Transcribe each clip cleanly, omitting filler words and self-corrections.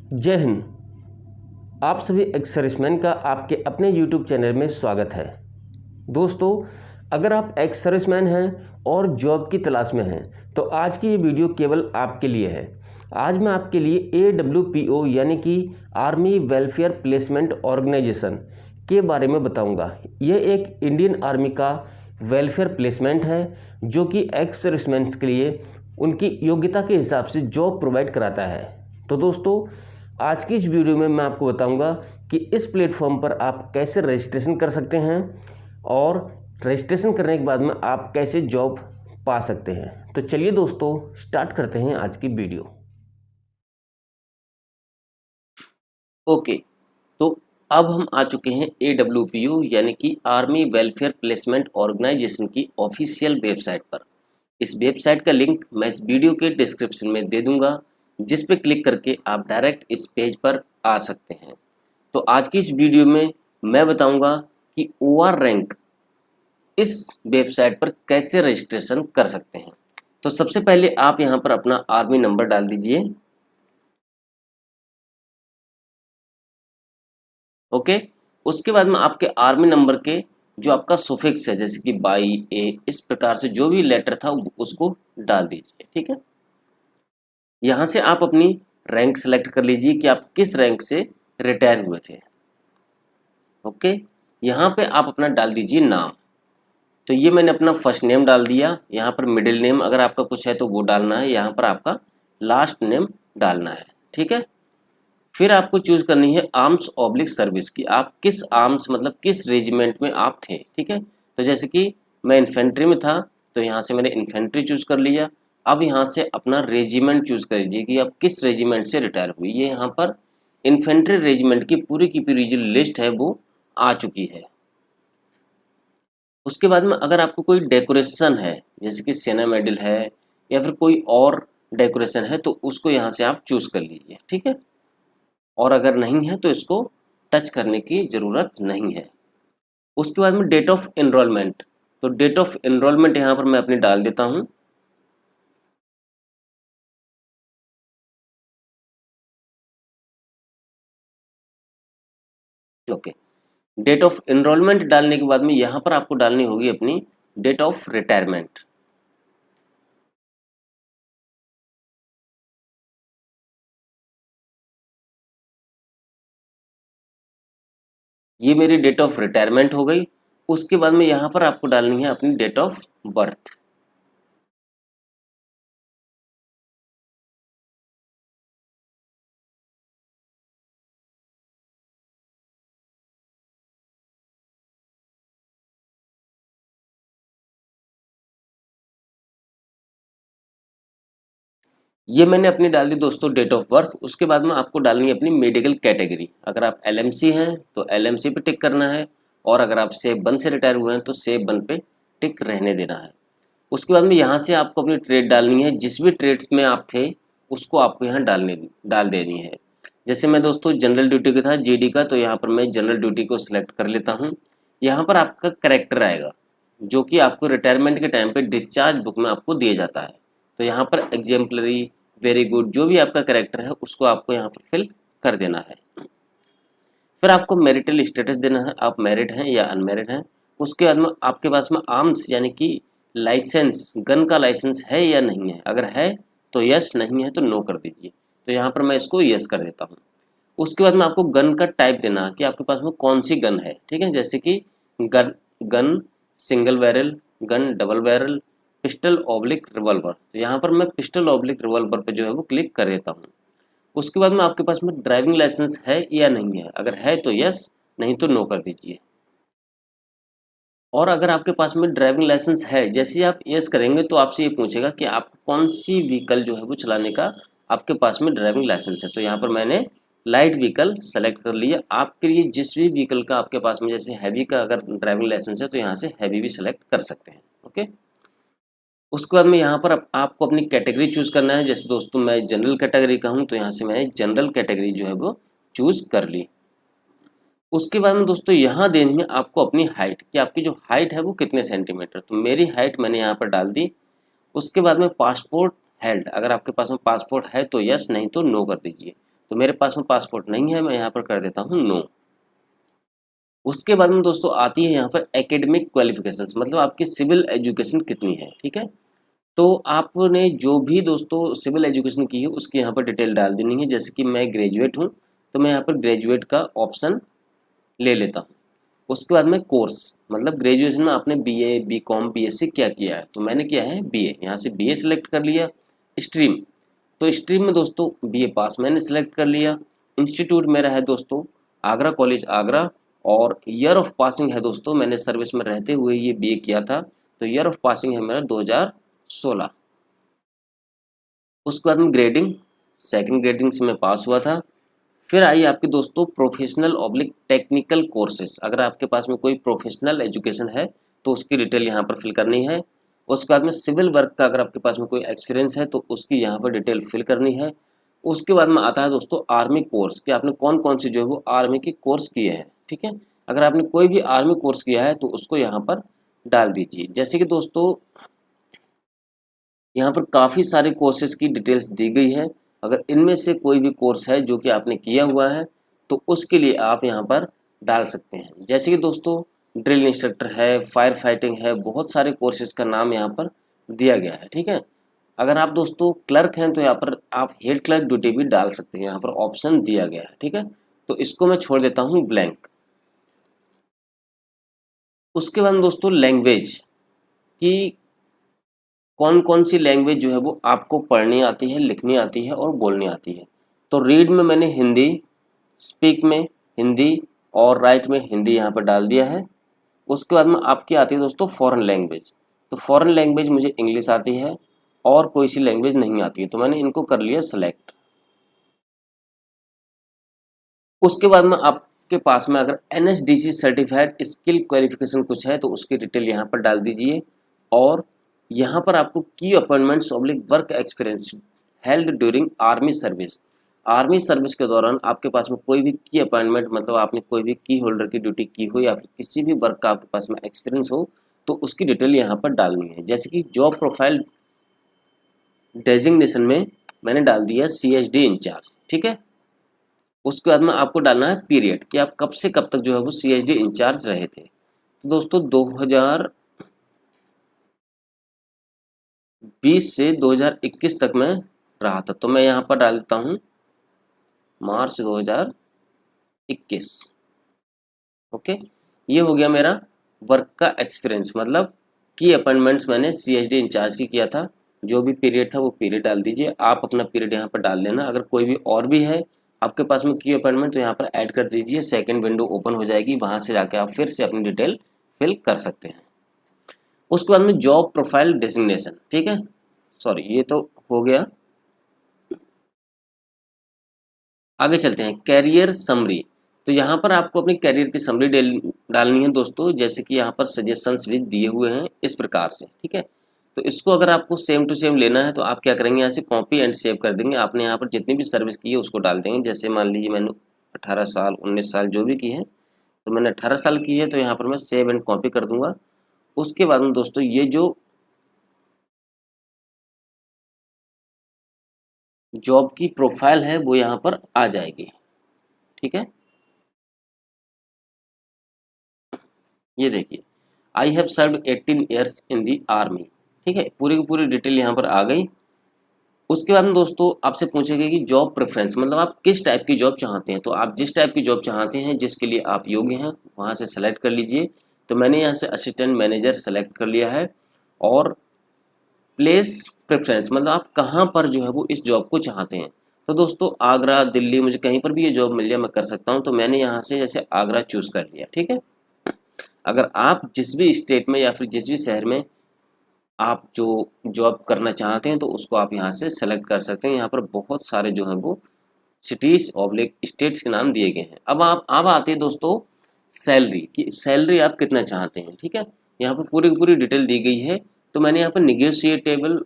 जय हिंद। आप सभी एक्स सर्विसमैन का आपके अपने YouTube चैनल में स्वागत है। दोस्तों, अगर आप एक्स सर्विसमैन हैं और जॉब की तलाश में हैं तो आज की ये वीडियो केवल आपके लिए है। आज मैं आपके लिए AWPO यानी कि आर्मी वेलफेयर प्लेसमेंट ऑर्गेनाइजेशन के बारे में बताऊंगा। यह एक इंडियन आर्मी का वेलफेयर प्लेसमेंट है जो कि एक्स सर्विसमैन के लिए उनकी योग्यता के हिसाब से जॉब प्रोवाइड कराता है। तो दोस्तों, आज की इस वीडियो में मैं आपको बताऊंगा कि इस प्लेटफॉर्म पर आप कैसे रजिस्ट्रेशन कर सकते हैं और रजिस्ट्रेशन करने के बाद में आप कैसे जॉब पा सकते हैं। तो चलिए दोस्तों, स्टार्ट करते हैं आज की वीडियो। ओके, तो अब हम आ चुके हैं AWPO यानी कि आर्मी वेलफेयर प्लेसमेंट ऑर्गेनाइजेशन की ऑफिशियल वेबसाइट पर। इस वेबसाइट का लिंक मैं इस वीडियो के डिस्क्रिप्शन में दे दूंगा, जिस पे क्लिक करके आप डायरेक्ट इस पेज पर आ सकते हैं। तो आज की इस वीडियो में मैं बताऊंगा कि OR रैंक इस वेबसाइट पर कैसे रजिस्ट्रेशन कर सकते हैं। तो सबसे पहले आप यहां पर अपना आर्मी नंबर डाल दीजिए। ओके, उसके बाद में आपके आर्मी नंबर के जो आपका सुफिक्स है, जैसे कि बाई ए, इस प्रकार से जो भी लेटर था उसको डाल दीजिए। ठीक है, यहां से आप अपनी रैंक सेलेक्ट कर लीजिए कि आप किस रैंक से रिटायर हुए थे। ओके, यहाँ पे आप अपना डाल दीजिए नाम। तो ये मैंने अपना फर्स्ट नेम डाल दिया। यहाँ पर मिडिल नेम अगर आपका कुछ है तो वो डालना है। यहाँ पर आपका लास्ट नेम डालना है। ठीक है, फिर आपको चूज करनी है आर्म्स ऑब्लिक सर्विस की, आप किस आर्म्स मतलब किस रेजिमेंट में आप थे। ठीक है, तो जैसे कि मैं इन्फेंट्री में था तो यहाँ से मैंने इन्फेंट्री चूज कर लिया। अब यहाँ से अपना रेजिमेंट चूज कर लीजिए कि आप किस रेजिमेंट से रिटायर हुई। ये यहाँ पर इन्फेंट्री रेजिमेंट की पूरी जो लिस्ट है वो आ चुकी है। उसके बाद में अगर आपको कोई डेकोरेशन है, जैसे कि सेना मेडल है या फिर कोई और डेकोरेशन है, तो उसको यहाँ से आप चूज कर लीजिए। ठीक है, और अगर नहीं है तो इसको टच करने की ज़रूरत नहीं है। उसके बाद में डेट ऑफ एनरोलमेंट, तो डेट ऑफ एनरोलमेंट यहाँ पर मैं अपनी डाल देता हूँ। ओके, डेट ऑफ एनरोलमेंट डालने के बाद में यहाँ पर आपको डालनी होगी अपनी डेट ऑफ रिटायरमेंट। ये मेरी डेट ऑफ रिटायरमेंट हो गई। उसके बाद में यहाँ पर आपको डालनी है अपनी डेट ऑफ बर्थ। ये मैंने अपनी डाल दी दोस्तों डेट ऑफ बर्थ। उसके बाद में आपको डालनी है अपनी मेडिकल कैटेगरी। अगर आप LMC हैं तो LMC पे टिक करना है, और अगर आप सेब 1 से रिटायर हुए हैं तो सेब 1 पे टिक रहने देना है। उसके बाद में यहाँ से आपको अपनी ट्रेड डालनी है, जिस भी ट्रेड्स में आप थे उसको आपको यहाँ डाल देनी है। जैसे मैं दोस्तों जनरल ड्यूटी का था, GD का, तो यहाँ पर मैं जनरल ड्यूटी को सिलेक्ट कर लेता हूँ। यहाँ पर आपका करेक्टर आएगा जो कि आपको रिटायरमेंट के टाइम पे डिस्चार्ज बुक में आपको दिया जाता है। तो यहाँ पर एग्जाम्पलरी, वेरी गुड, जो भी आपका करेक्टर है उसको आपको यहाँ पर फिल कर देना है। फिर आपको मैरिटल स्टेटस देना है, आप मैरिड हैं या अनमैरिड हैं। उसके बाद में आपके पास में आर्म्स यानी कि लाइसेंस, गन का लाइसेंस है या नहीं है। अगर है तो यस, नहीं है तो नो कर दीजिए। तो यहाँ पर मैं इसको यस कर देता हूँ। उसके बाद में आपको गन का टाइप देना कि आपके पास में कौन सी गन है। ठीक है, जैसे कि gun gun single barrel, gun double barrel, pistol oblique revolver. तो यहाँ पर मैं पिस्टल ऑब्लिक रिवॉल्वर पे जो है वो क्लिक कर देता हूँ। उसके बाद में आपके पास में ड्राइविंग लाइसेंस है या नहीं है। अगर है तो यस, नहीं तो नो कर दीजिए। और अगर आपके पास में ड्राइविंग लाइसेंस है, जैसे ही आप यस करेंगे तो आपसे ये पूछेगा कि आपको कौन सी व्हीकल जो है वो चलाने का आपके पास में ड्राइविंग लाइसेंस है। तो यहाँ पर मैंने लाइट व्हीकल सेलेक्ट कर लिया। आपके लिए जिस भी व्हीकल का आपके पास में, जैसे हैवी का अगर ड्राइविंग लाइसेंस है तो यहाँ से हैवी भी सेलेक्ट कर सकते हैं। ओके, उसके बाद में यहाँ पर आपको अपनी कैटेगरी चूज करना है। जैसे दोस्तों मैं जनरल कैटेगरी का हूँ तो यहाँ से मैंने जनरल कैटेगरी जो है वो चूज कर ली। उसके बाद में दोस्तों यहाँ देनी है आपको अपनी हाइट, कि आपकी जो हाइट है वो कितने सेंटीमीटर। तो मेरी हाइट मैंने यहाँ पर डाल दी। उसके बाद में पासपोर्ट हेल्ड, अगर आपके पास में पासपोर्ट है तो यस, नहीं तो नो कर दीजिए। तो मेरे पास में पासपोर्ट नहीं है, मैं यहाँ पर कर देता हूँ नो। उसके बाद में दोस्तों आती है यहाँ पर एकेडमिक क्वालिफिकेशंस, मतलब आपकी सिविल एजुकेशन कितनी है। ठीक है, तो आपने जो भी दोस्तों सिविल एजुकेशन की है उसकी यहाँ पर डिटेल डाल देनी है। जैसे कि मैं ग्रेजुएट हूँ तो मैं यहाँ पर ग्रेजुएट का ऑप्शन ले लेता हूँ। उसके बाद में कोर्स, मतलब ग्रेजुएशन में आपने बीए, बीकॉम, बीएससी क्या किया है, तो मैंने किया है बीए, यहाँ से बीए सिलेक्ट कर लिया। स्ट्रीम, तो स्ट्रीम में दोस्तों बीए पास मैंने सिलेक्ट कर लिया। इंस्टीट्यूट मेरा है दोस्तों आगरा कॉलेज आगरा, और ईयर ऑफ पासिंग है दोस्तों, मैंने सर्विस में रहते हुए ये बीए किया था, तो ईयर ऑफ पासिंग है मेरा 2016। उसके बाद में ग्रेडिंग, सेकंड ग्रेडिंग से मैं पास हुआ था। फिर आई आपके दोस्तों प्रोफेशनल ऑब्लिक टेक्निकल कोर्सेज, अगर आपके पास में कोई प्रोफेशनल एजुकेशन है तो उसकी डिटेल यहाँ पर फिल करनी है। उसके बाद में सिविल वर्क का अगर आपके पास में कोई एक्सपीरियंस है तो उसकी यहाँ पर डिटेल फिल करनी है। उसके बाद में आता है दोस्तों आर्मी कोर्स, कि आपने कौन कौन से जो है वो आर्मी के कोर्स किए हैं। ठीक है, अगर आपने कोई भी आर्मी कोर्स किया है तो उसको यहाँ पर डाल दीजिए। जैसे कि दोस्तों यहाँ पर काफ़ी सारे कोर्सेज की डिटेल्स दी गई है, अगर इनमें से कोई भी कोर्स है जो कि आपने किया हुआ है तो उसके लिए आप यहाँ पर डाल सकते हैं। जैसे कि दोस्तों ड्रिल इंस्ट्रक्टर है, फायर फाइटिंग है, बहुत सारे कोर्सेज का नाम यहाँ पर दिया गया है। ठीक है, अगर आप दोस्तों क्लर्क हैं तो यहाँ पर आप हेड क्लर्क ड्यूटी भी डाल सकते हैं, यहाँ पर ऑप्शन दिया गया है। ठीक है, तो इसको मैं छोड़ देता हूँ ब्लैंक। उसके बाद दोस्तों लैंग्वेज की, कौन कौन सी लैंग्वेज जो है वो आपको पढ़नी आती है, लिखनी आती है और बोलनी आती है। तो रीड में मैंने हिंदी, स्पीक में हिंदी और राइट में हिंदी यहाँ पर डाल दिया है। उसके बाद में आपकी आती है दोस्तों फॉरेन लैंग्वेज, तो फॉरेन लैंग्वेज मुझे इंग्लिश आती है और कोई सी लैंग्वेज नहीं आती है, तो मैंने इनको कर लिया सेलेक्ट। उसके बाद में आपके पास में अगर NSDC सर्टिफाइड स्किल क्वालिफिकेशन कुछ है तो उसकी डिटेल यहाँ पर डाल दीजिए। और यहाँ पर आपको की appointments oblique work experience held during army service, army service के दौरान आपके पास में कोई भी की अपॉइंटमेंट, मतलब आपने कोई भी की होल्डर की ड्यूटी की हो या फिर किसी भी वर्क का आपके पास में एक्सपीरियंस हो तो उसकी डिटेल यहाँ पर डालनी है। जैसे कि जॉब प्रोफाइल डेजिग्नेशन में मैंने डाल दिया CSD इंचार्ज। ठीक है, उसके बाद में आपको डालना है पीरियड, कि आप कब से कब तक जो है वो CSD इंचार्ज रहे थे। तो दोस्तों 2020 से 2021 तक मैं रहा था, तो मैं यहाँ पर डाल देता हूँ मार्च 2021। ओके, ये हो गया मेरा वर्क का एक्सपीरियंस, मतलब की अपॉइंटमेंट्स मैंने CSD इंचार्ज की किया था। जो भी पीरियड था वो पीरियड डाल दीजिए, आप अपना पीरियड यहाँ पर डाल लेना। अगर कोई भी और भी है आपके पास में की अपॉइंटमेंट तो यहाँ पर ऐड कर दीजिए, सेकंड विंडो ओपन हो जाएगी, वहाँ से जाके आप फिर से अपनी डिटेल फिल कर सकते हैं। उसके बाद में जॉब प्रोफाइल डेजिग्नेशन, ठीक है, सॉरी ये तो हो गया। आगे चलते हैं कैरियर समरी, तो यहाँ पर आपको अपनी कैरियर की समरी डालनी है दोस्तों। जैसे कि यहाँ पर सजेशंस भी दिए हुए हैं इस प्रकार से। ठीक है, तो इसको अगर आपको सेम टू सेम लेना है तो आप क्या करेंगे, यहाँ से कॉपी एंड सेव कर देंगे। आपने यहाँ पर जितनी भी सर्विस की है उसको डाल देंगे। जैसे मान लीजिए मैंने 18 साल 19 साल जो भी की है, तो मैंने 18 साल की है तो यहाँ पर मैं सेव एंड कॉपी कर दूंगा। उसके बाद में दोस्तों ये जो जॉब की प्रोफाइल है वो यहाँ पर आ जाएगी। ठीक है, ये देखिए I have served 18 years in the army. ठीक है, पूरी की पूरी डिटेल यहाँ पर आ गई। उसके बाद में दोस्तों आपसे पूछेगा कि जॉब प्रेफरेंस, मतलब आप किस टाइप की जॉब चाहते हैं। तो आप जिस टाइप की जॉब चाहते हैं, जिसके लिए आप योग्य हैं, वहाँ से सेलेक्ट कर लीजिए। तो मैंने यहाँ से असिस्टेंट मैनेजर सेलेक्ट कर लिया है। और प्लेस प्रेफरेंस, मतलब आप कहाँ पर जो है वो इस जॉब को चाहते हैं। तो दोस्तों आगरा, दिल्ली, मुझे कहीं पर भी ये जॉब मिल जाए मैं कर सकता हूँ। तो मैंने यहाँ से जैसे आगरा चूज़ कर लिया। ठीक है, अगर आप जिस भी स्टेट में या फिर जिस भी शहर में आप जो जॉब करना चाहते हैं तो उसको आप यहाँ से सेलेक्ट कर सकते हैं। यहाँ पर बहुत सारे जो हैं वो सिटीज ऑब्लिक स्टेट्स के नाम दिए गए हैं। अब आते हैं दोस्तों सैलरी की, सैलरी आप कितना चाहते हैं। ठीक है, यहाँ पर पूरी की पूरी डिटेल दी गई है। तो मैंने यहाँ पर निगोशिएबल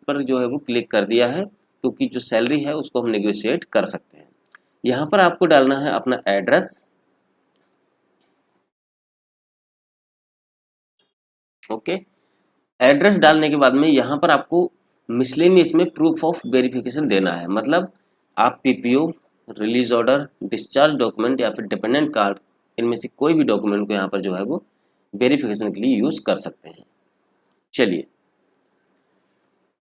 पर जो है वो क्लिक कर दिया है, क्योंकि जो सैलरी है उसको हम निगोशिएट कर सकते हैं। यहाँ पर आपको डालना है अपना एड्रेस। ओके, एड्रेस डालने के बाद में यहाँ पर आपको मिसलेनियस में प्रूफ ऑफ वेरिफिकेशन देना है। मतलब आप PPO, release order, discharge document या फिर डिपेंडेंट कार्ड, इनमें से कोई भी डॉक्यूमेंट को यहाँ पर जो है वो वेरिफिकेशन के लिए यूज़ कर सकते हैं। चलिए,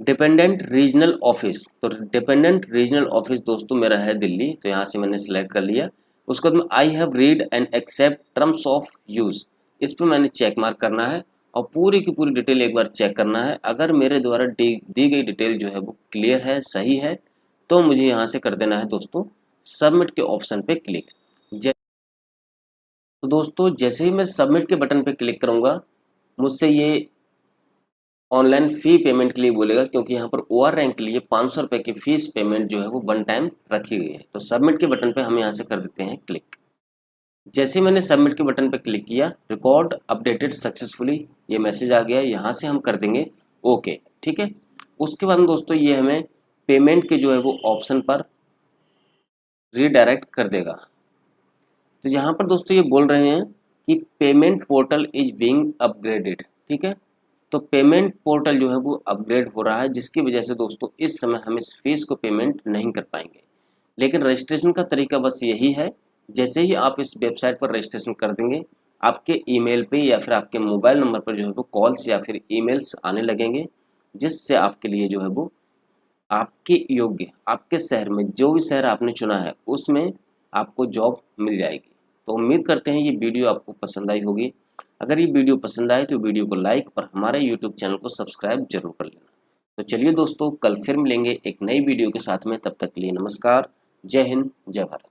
डिपेंडेंट रीजनल ऑफिस, तो डिपेंडेंट रीजनल ऑफिस दोस्तों मेरा है दिल्ली, तो यहाँ से मैंने सेलेक्ट कर लिया। उसके बाद में I have read and accept terms of use, इस पर मैंने चेक मार्क करना है और पूरी की पूरी डिटेल एक बार चेक करना है। अगर मेरे द्वारा दी गई डिटेल जो है वो क्लियर है, सही है, तो मुझे यहाँ से कर देना है दोस्तों सबमिट के ऑप्शन पे क्लिक। तो दोस्तों जैसे ही मैं सबमिट के बटन पे क्लिक करूँगा, मुझसे ये ऑनलाइन फ़ी पेमेंट के लिए बोलेगा, क्योंकि यहाँ पर ओआर रैंक के लिए 500 रुपये की फ़ीस पेमेंट जो है वो वन टाइम रखी गई है। तो सबमिट के बटन पे हम यहाँ से कर देते हैं क्लिक। जैसे ही मैंने सबमिट के बटन पे क्लिक किया, रिकॉर्ड अपडेटेड सक्सेसफुली, ये मैसेज आ गया। यहाँ से हम कर देंगे ओके, ठीक है। उसके बाद दोस्तों ये हमें पेमेंट के जो है वो ऑप्शन पर रीडायरेक्ट कर देगा। तो यहाँ पर दोस्तों ये बोल रहे हैं कि payment portal is being upgraded, ठीक है। तो पेमेंट पोर्टल जो है वो अपग्रेड हो रहा है, जिसकी वजह से दोस्तों इस समय हम इस फीस को पेमेंट नहीं कर पाएंगे। लेकिन रजिस्ट्रेशन का तरीका बस यही है, जैसे ही आप इस वेबसाइट पर रजिस्ट्रेशन कर देंगे, आपके ईमेल पे या फिर आपके मोबाइल नंबर पर जो है वो कॉल्स या फिर ईमेल्स आने लगेंगे, जिससे आपके लिए जो है वो आपके योग्य, आपके शहर में जो भी शहर आपने चुना है उसमें आपको जॉब मिल जाएगी। तो उम्मीद करते हैं ये वीडियो आपको पसंद आई होगी। अगर ये वीडियो पसंद आए तो वीडियो को लाइक और हमारे यूट्यूब चैनल को सब्सक्राइब जरूर कर लेना। तो चलिए दोस्तों, कल फिर मिलेंगे एक नई वीडियो के साथ में। तब तक के लिए नमस्कार, जय हिंद, जय भारत।